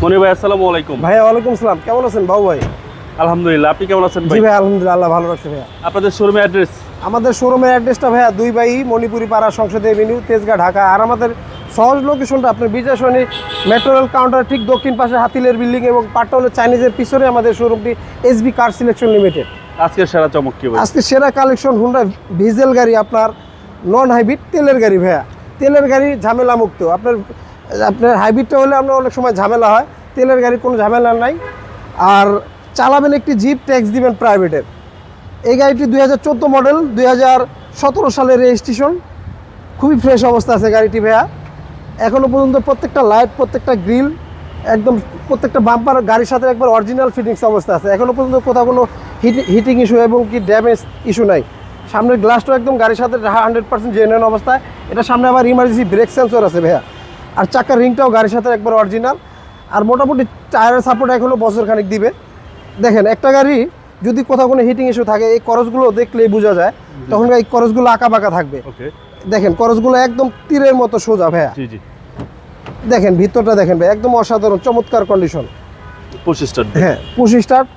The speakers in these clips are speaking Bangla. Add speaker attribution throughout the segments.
Speaker 1: মনির ভাই আসসালামু আলাইকুম।
Speaker 2: ভাইয়া ওয়ালাইকুম আসসালাম, কেমন আছেন বাবু ভাই?
Speaker 1: আলহামদুলিল্লাহ, আপনি কেমন আছেন ভাই?
Speaker 2: জি ভাই আলহামদুলিল্লাহ, আল্লাহ ভালো রাখছে ভাইয়া।
Speaker 1: আপনাদের শোরুমের অ্যাড্রেস?
Speaker 2: আমাদের শোরুমের অ্যাড্রেসটা ভাইয়া 2 বাই মণিপুরি পাড়া, সংসদ এভিনিউ, তেজগাঁ, ঢাকা। আর আমাদের সহজ লোকেশনটা আপনার বিজয় সরণি মেট্রো রেল কাউন্টার ঠিক দক্ষিণ পাশে হাতিলের বিল্ডিং এবং পাট্টাউনের চাইনিজের পিছনে আমাদের শোরুমটি এসবি কার সিলেকশন লিমিটেড।
Speaker 1: আজকের সেরা চমক কি ভাই?
Speaker 2: আজকে সেরা কালেকশন হুন্ডা ভিজেল গাড়ি, আপনার নন হাইব্রিড তেলের গাড়ি ভাইয়া। তেলের গাড়ি ঝামেলা মুক্ত। আপনার হাইব্রিডটা হলে আপনার অনেক সময় ঝামেলা হয়, তেলের গাড়ি কোনো ঝামেলা নাই। আর চালাবেন একটি জিপ, ট্যাক্স দিবেন প্রাইভেটের। এই গাড়িটি 2014 মডেল, 2017 সালের রেজিস্ট্রেশন। খুবই ফ্রেশ অবস্থা আছে গাড়িটি ভাইয়া। এখনও পর্যন্ত প্রত্যেকটা লাইট, প্রত্যেকটা গ্রিল, একদম প্রত্যেকটা বাম্পার গাড়ির সাথে একবার অরিজিনাল ফিটিংস অবস্থা আছে। এখনও পর্যন্ত কোথাও কোনো হিটিং ইস্যু এবং কি ড্যামেজ ইস্যু নাই। সামনের গ্লাসটাও একদম গাড়ির সাথে 100% জেনুইন অবস্থায়। এটা সামনে আবার ইমার্জেন্সি ব্রেক সেন্সর আছে ভাইয়া। আর চাকার রিংটাও গাড়ির সাথে একবার অরিজিনাল। আর মোটামুটি টায়ারের সাপোর্ট এখনও বছরখানিক দিবে। দেখেন, একটা গাড়ি যদি কোথাও কোনো হিটিং ইস্যু থাকে, এই করসগুলো দেখলেই বোঝা যায়, তখন এই করসগুলো আঁকা বাঁকা থাকবে। দেখেন করসগুলো একদম তীরের মতো সোজা ভাইয়া। দেখেন ভিতরটা দেখেন ভাই, একদম অসাধারণ চমৎকার কন্ডিশন।
Speaker 1: Push start?
Speaker 2: হ্যাঁ, পুশ স্টার্ট,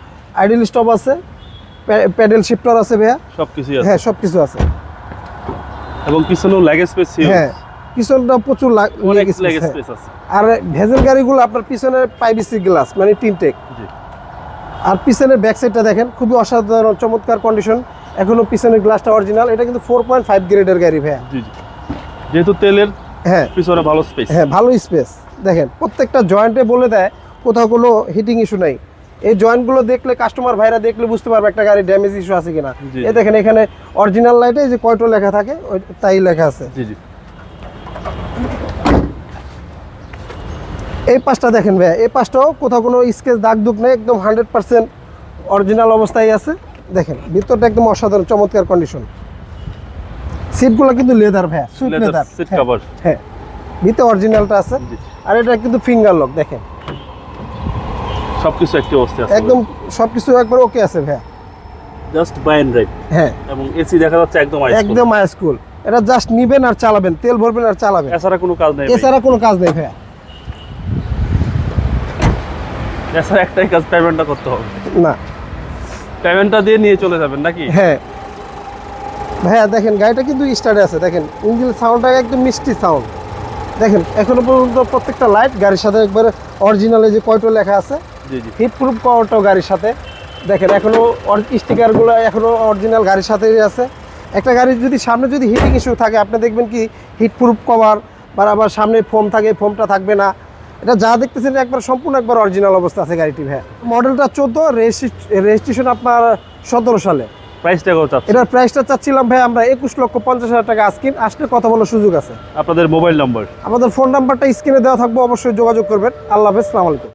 Speaker 2: আইডল স্টপ আছে, প্যাডেল শিফটার আছে ভাইয়া,
Speaker 1: সবকিছুই আছে।
Speaker 2: হ্যাঁ সবকিছু আছে।
Speaker 1: এবং পিছনেও লেগ স্পেস।
Speaker 2: হ্যাঁ, পিছনটা প্রচুর
Speaker 1: লেগ স্পেস আছে।
Speaker 2: আর ভেজেল গাড়িগুলো আপনার পিছনের প্রাইভেসি গ্লাস মানে টিনটেক। আর পিছনের ব্যাক সাইডটা দেখেন, খুবই অসাধারণ চমৎকার কন্ডিশন। এখনো পিছনের গ্লাসটা অরিজিনাল। এটা কিন্তু 4.5 গ্রেডের গাড়ি ভাইয়া।
Speaker 1: জি জি, যেহেতু তেলের,
Speaker 2: হ্যাঁ
Speaker 1: পিছনে ভালো স্পেস।
Speaker 2: হ্যাঁ, ভালো স্পেস। দেখেন প্রত্যেকটা জয়েন্টে বলে দেয় কোথাও কোনো হিটিং ইস্যু নাই। এই জয়েন্টগুলো দেখলে কাস্টমার ভাইরা দেখলে বুঝতে পারবে একটা গাড়ি ড্যামেজ ইস্যু আছে কিনা। এই দেখেন এখানে অরিজিনাল লাইটে যে কয়টো লেখা থাকে তাই লেখা আছে।
Speaker 1: জি জি।
Speaker 2: এই পাশটা দেখেন ভাইয়া, এই পাশটাও কোথাও কোনো স্কেচ দাগ দুগ নেই, একদম 100% অরিজিনাল অবস্থায় আছে। দেখেন ভিতরটা একদম অসাধারণ চমৎকার কন্ডিশন। সিটগুলো কিন্তু লেদার ভাইয়া, সুইট লেদার
Speaker 1: সিট কভার।
Speaker 2: হ্যাঁ, ভিতরে অরিজিনালটা আছে। আর এটা কিন্তু ফিঙ্গার লক। দেখেন
Speaker 1: সবকিছু একটি অবস্থায় আছে,
Speaker 2: একদম সবকিছু একবার ওকে আছে ভাইয়া।
Speaker 1: Just buy and drive.
Speaker 2: হ্যাঁ,
Speaker 1: এবং এসি দেখা যাচ্ছে একদম
Speaker 2: হাই স্কুল। এটা জাস্ট নিবেন আর চালাবেন, তেল ভরবেন আর চালাবেন,
Speaker 1: এছাড়া কোনো কাজ নেই।
Speaker 2: এছাড়া কোনো কাজ নেই ভাইয়া।
Speaker 1: এছাড়া একটাই কাজ, পেমেন্টটা করতে হবে।
Speaker 2: না,
Speaker 1: পেমেন্টটা দিয়ে নিয়ে চলে যাবেন নাকি?
Speaker 2: হ্যাঁ ভাইয়া, দেখেন গাড়িটা কিন্তু স্টার্টে আছে। দেখেন ইঞ্জিন সাউন্ডটা একদম মিষ্টি সাউন্ড। দেখেন এখনো পর্যন্ত প্রত্যেকটা লাইট গাড়ির সাথে একবার অরিজিনালে যে কয়টো লেখা আছে, হিট প্রুফ কভারটাও গাড়ির সাথে। দেখেন এখনো স্টিকারগুলো এখনো অরিজিনাল গাড়ির সাথেই আছে। একটা গাড়ির যদি সামনে যদি হিটিং ইস্যু থাকে, আপনি দেখবেন কি হিট প্রুফ কভার বা আবার সামনে ফোম থাকে, ফোমটা থাকবে না। এটা যা দেখতেছেন একবার সম্পূর্ণ একবার অরিজিনাল অবস্থা আছে গাড়িটি ভাইয়া। মডেলটা 14, রেজিস্ট্রেশন আপনার 17 সালে।
Speaker 1: প্রাইসটা কত চাচ্ছেন?
Speaker 2: এটার প্রাইসটা চাচ্ছিলাম ভাই আমরা 21,50,000 টাকা। আসলে কথা বলার সুযোগ আছে।
Speaker 1: আপনাদের মোবাইল নাম্বার?
Speaker 2: আমাদের ফোন নাম্বারটা স্ক্রিনে দেওয়া থাকবে, অবশ্যই যোগাযোগ করবেন। আল্লাহ হাফেজ, আসসালামু আলাইকুম।